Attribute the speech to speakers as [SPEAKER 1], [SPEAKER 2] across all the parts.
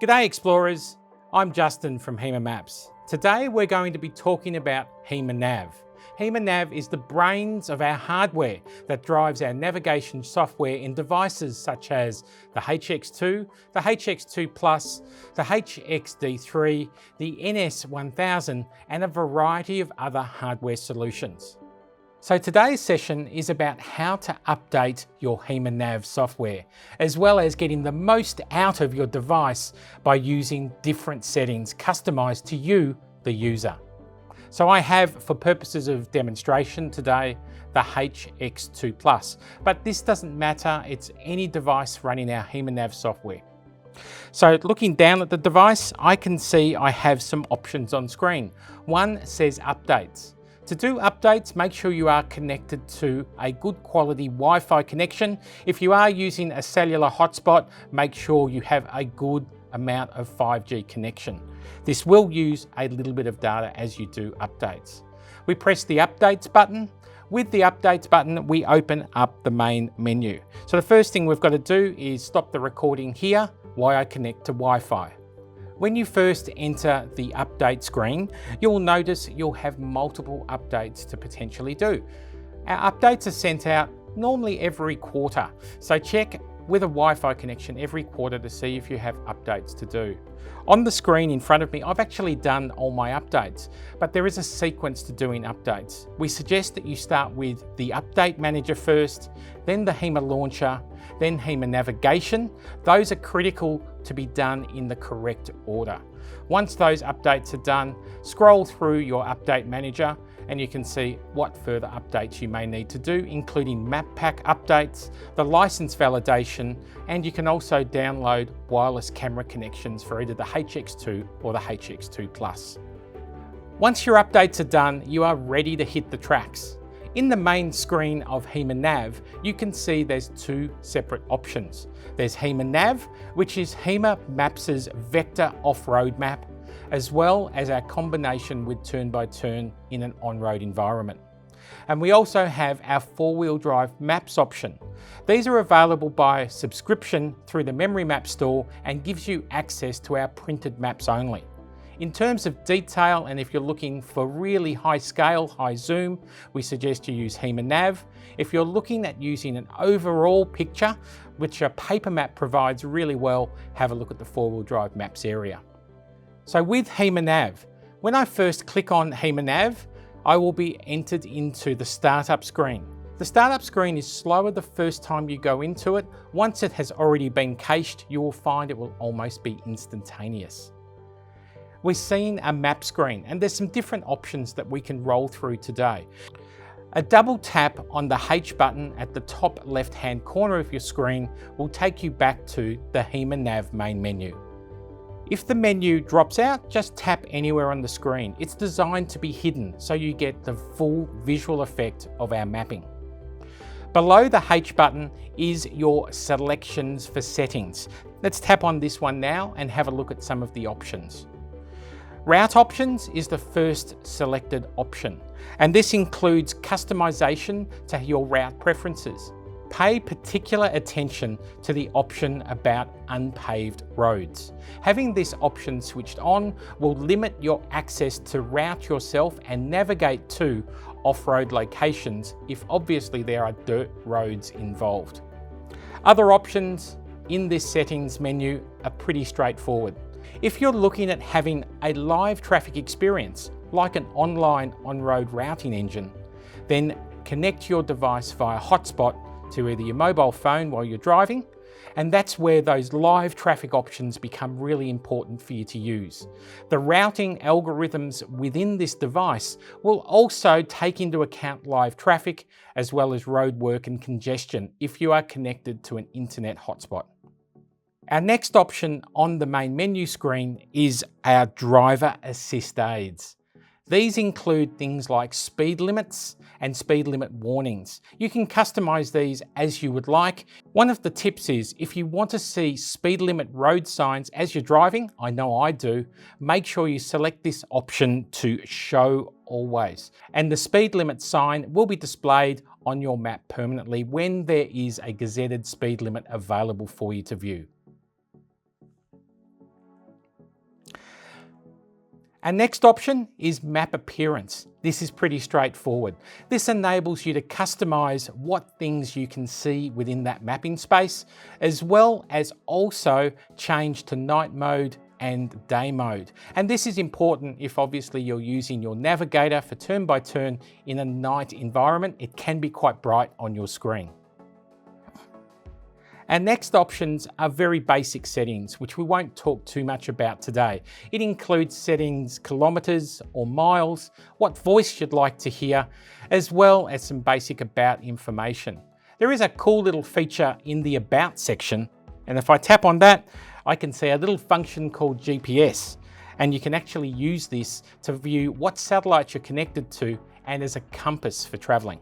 [SPEAKER 1] G'day Explorers, I'm Justin from Hema Maps. Today we're going to be talking about Hema Nav. Hema Nav is the brains of our hardware that drives our navigation software in devices such as the HX-2, the HX-2 Plus, the HX-D3, the NS1000 and a variety of other hardware solutions. So today's session is about how to update your Hema Nav software, as well as getting the most out of your device by using different settings customized to you, the user. So I have, for purposes of demonstration today, the HX-2 Plus, but this doesn't matter, it's any device running our Hema Nav software. So looking down at the device, I can see I have some options on screen. One says updates. To do updates, make sure you are connected to a good quality Wi-Fi connection. If you are using a cellular hotspot, make sure you have a good amount of 5G connection. This will use a little bit of data as you do updates. We press the updates button. With the updates button, we open up the main menu. So the first thing we've got to do is stop the recording here while I connect to Wi-Fi. When you first enter the update screen, you'll notice you'll have multiple updates to potentially do. Our updates are sent out normally every quarter, so check with a Wi-Fi connection every quarter to see if you have updates to do. On the screen in front of me, I've actually done all my updates, but there is a sequence to doing updates. We suggest that you start with the Update Manager first, then the Hema Launcher, then Hema Navigation. Those are critical to be done in the correct order. Once those updates are done, scroll through your Update Manager and you can see what further updates you may need to do, including map pack updates, the license validation, and you can also download wireless camera connections for either the HX-2 or the HX-2 Plus. Once your updates are done, you are ready to hit the tracks. In the main screen of Hema Nav, you can see there's two separate options. There's Hema Nav, which is Hema Maps' vector off-road map, as well as our combination with turn-by-turn in an on-road environment. And we also have our four-wheel drive maps option. These are available by subscription through the Memory Map store and gives you access to our printed maps only. In terms of detail, and if you're looking for really high scale, high zoom, we suggest you use Hema Nav. If you're looking at using an overall picture, which a paper map provides really well, have a look at the four-wheel drive maps area. So with Hema Nav, when I first click on Hema Nav, I will be entered into the startup screen. The startup screen is slower the first time you go into it. Once it has already been cached, you will find it will almost be instantaneous. We're seeing a map screen and there's some different options that we can roll through today. A double tap on the H button at the top left-hand corner of your screen will take you back to the Hema Nav main menu. If the menu drops out, just tap anywhere on the screen. It's designed to be hidden so you get the full visual effect of our mapping. Below the H button is your selections for settings. Let's tap on this one now and have a look at some of the options. Route options is the first selected option, and this includes customization to your route preferences. Pay particular attention to the option about unpaved roads. Having this option switched on will limit your access to route yourself and navigate to off-road locations if obviously there are dirt roads involved. Other options in this settings menu are pretty straightforward. If you're looking at having a live traffic experience, like an online on-road routing engine, then connect your device via hotspot to either your mobile phone while you're driving, and that's where those live traffic options become really important for you to use. The routing algorithms within this device will also take into account live traffic as well as road work and congestion if you are connected to an internet hotspot. Our next option on the main menu screen is our driver assist aids. These include things like speed limits and speed limit warnings. You can customize these as you would like. One of the tips is if you want to see speed limit road signs as you're driving, I know I do, make sure you select this option to show always. And the speed limit sign will be displayed on your map permanently when there is a gazetted speed limit available for you to view. Our next option is Map Appearance. This is pretty straightforward. This enables you to customize what things you can see within that mapping space, as well as also change to night mode and day mode. And this is important if obviously you're using your navigator for turn by turn in a night environment. It can be quite bright on your screen. Our next options are very basic settings, which we won't talk too much about today. It includes settings, kilometers or miles, what voice you'd like to hear, as well as some basic about information. There is a cool little feature in the about section, and if I tap on that, I can see a little function called GPS, and you can actually use this to view what satellites you're connected to and as a compass for traveling.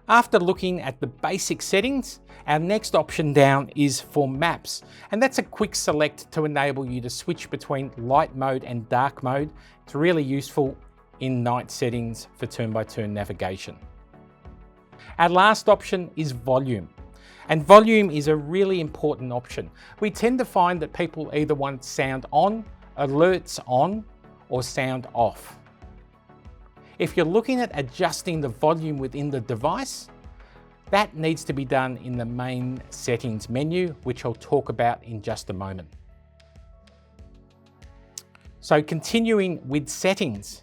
[SPEAKER 1] After looking at the basic settings, our next option down is for maps, and that's a quick select to enable you to switch between light mode and dark mode. It's really useful in night settings for turn-by-turn navigation. Our last option is volume, and volume is a really important option. We tend to find that people either want sound on, alerts on, or sound off. If you're looking at adjusting the volume within the device, that needs to be done in the main settings menu, which I'll talk about in just a moment. So continuing with settings,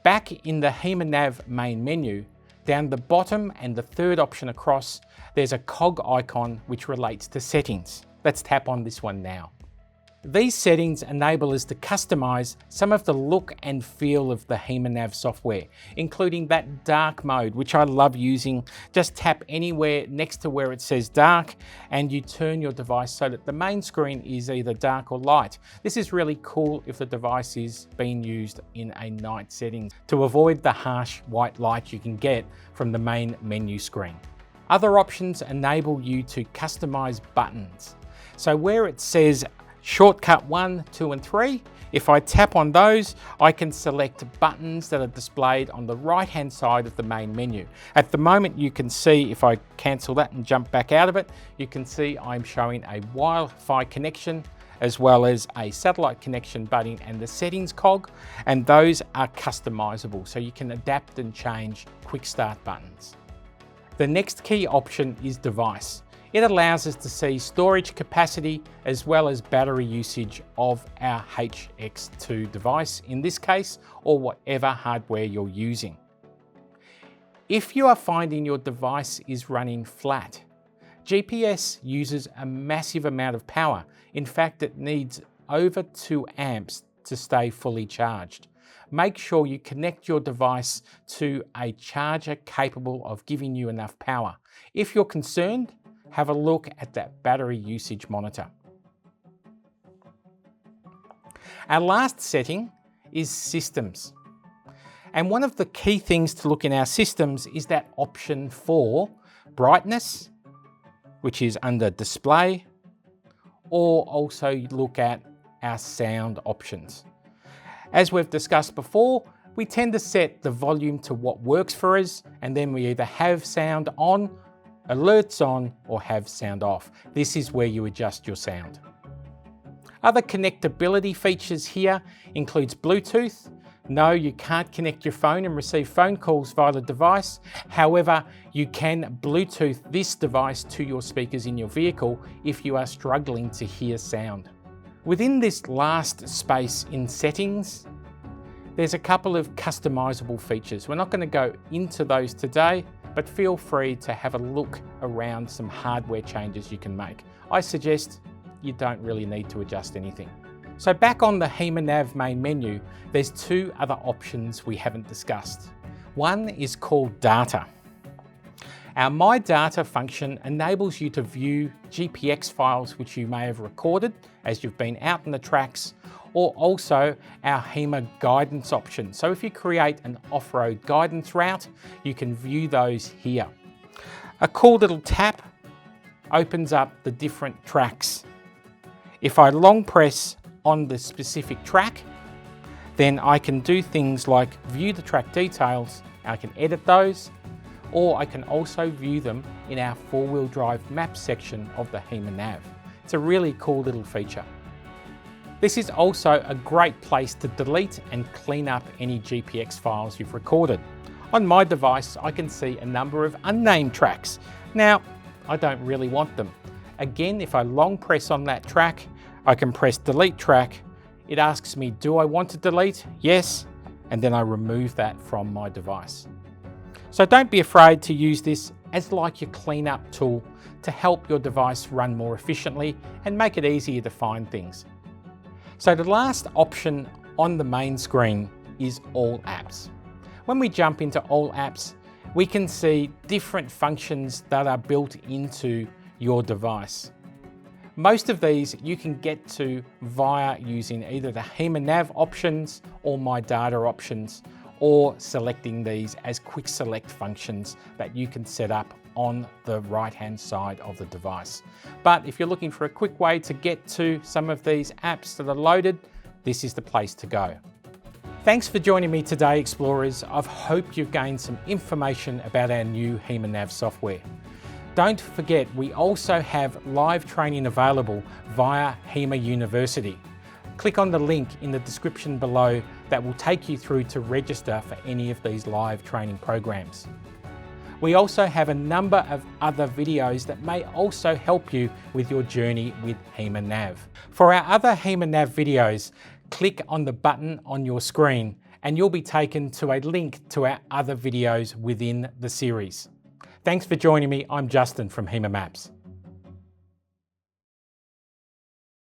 [SPEAKER 1] back in the Hema Nav main menu, down the bottom and the third option across, there's a cog icon which relates to settings. Let's tap on this one now. These settings enable us to customize some of the look and feel of the Hema Nav software, including that dark mode, which I love using. Just tap anywhere next to where it says dark and you turn your device so that the main screen is either dark or light. This is really cool if the device is being used in a night setting to avoid the harsh white light you can get from the main menu screen. Other options enable you to customize buttons. So where it says Shortcut 1, 2 and 3, if I tap on those, I can select buttons that are displayed on the right hand side of the main menu. At the moment you can see, if I cancel that and jump back out of it, you can see I'm showing a Wi-Fi connection as well as a satellite connection button and the settings cog, and those are customizable, so you can adapt and change quick start buttons. The next key option is device. It allows us to see storage capacity as well as battery usage of our HX-2 device in this case, or whatever hardware you're using. If you are finding your device is running flat, GPS uses a massive amount of power. In fact, it needs over 2 amps to stay fully charged. Make sure you connect your device to a charger capable of giving you enough power. If you're concerned, have a look at that battery usage monitor. Our last setting is systems. And one of the key things to look in our systems is that option for brightness, which is under display, or also look at our sound options. As we've discussed before, we tend to set the volume to what works for us, and then we either have sound on, alerts on, or have sound off. This is where you adjust your sound. Other connectability features here includes Bluetooth. No, you can't connect your phone and receive phone calls via the device. However, you can Bluetooth this device to your speakers in your vehicle if you are struggling to hear sound. Within this last space in settings, there's a couple of customizable features. We're not going to go into those today, but feel free to have a look around some hardware changes you can make. I suggest you don't really need to adjust anything. So back on the Hema Nav main menu, there's 2 other options we haven't discussed. One is called Data. Our My Data function enables you to view GPX files which you may have recorded as you've been out on the tracks, or also our Hema guidance option. So if you create an off-road guidance route, you can view those here. A cool little tap opens up the different tracks. If I long press on the specific track, then I can do things like view the track details, I can edit those, or I can also view them in our 4-wheel drive map section of the Hema Nav. It's a really cool little feature. This is also a great place to delete and clean up any GPX files you've recorded. On my device, I can see a number of unnamed tracks. Now, I don't really want them. Again, if I long press on that track, I can press delete track. It asks me, do I want to delete? Yes, and then I remove that from my device. So don't be afraid to use this as like your cleanup tool to help your device run more efficiently and make it easier to find things. So the last option on the main screen is All Apps. When we jump into All Apps, we can see different functions that are built into your device. Most of these you can get to via using either the Hema Nav options or My Data options, or selecting these as quick select functions that you can set up on the right-hand side of the device. But if you're looking for a quick way to get to some of these apps that are loaded, this is the place to go. Thanks for joining me today, Explorers. I hope you've gained some information about our new Hema Nav software. Don't forget, we also have live training available via Hema University. Click on the link in the description below that will take you through to register for any of these live training programs. We also have a number of other videos that may also help you with your journey with Hema Nav. For our other Hema Nav videos, click on the button on your screen and you'll be taken to a link to our other videos within the series. Thanks for joining me. I'm Justin from Hema Maps.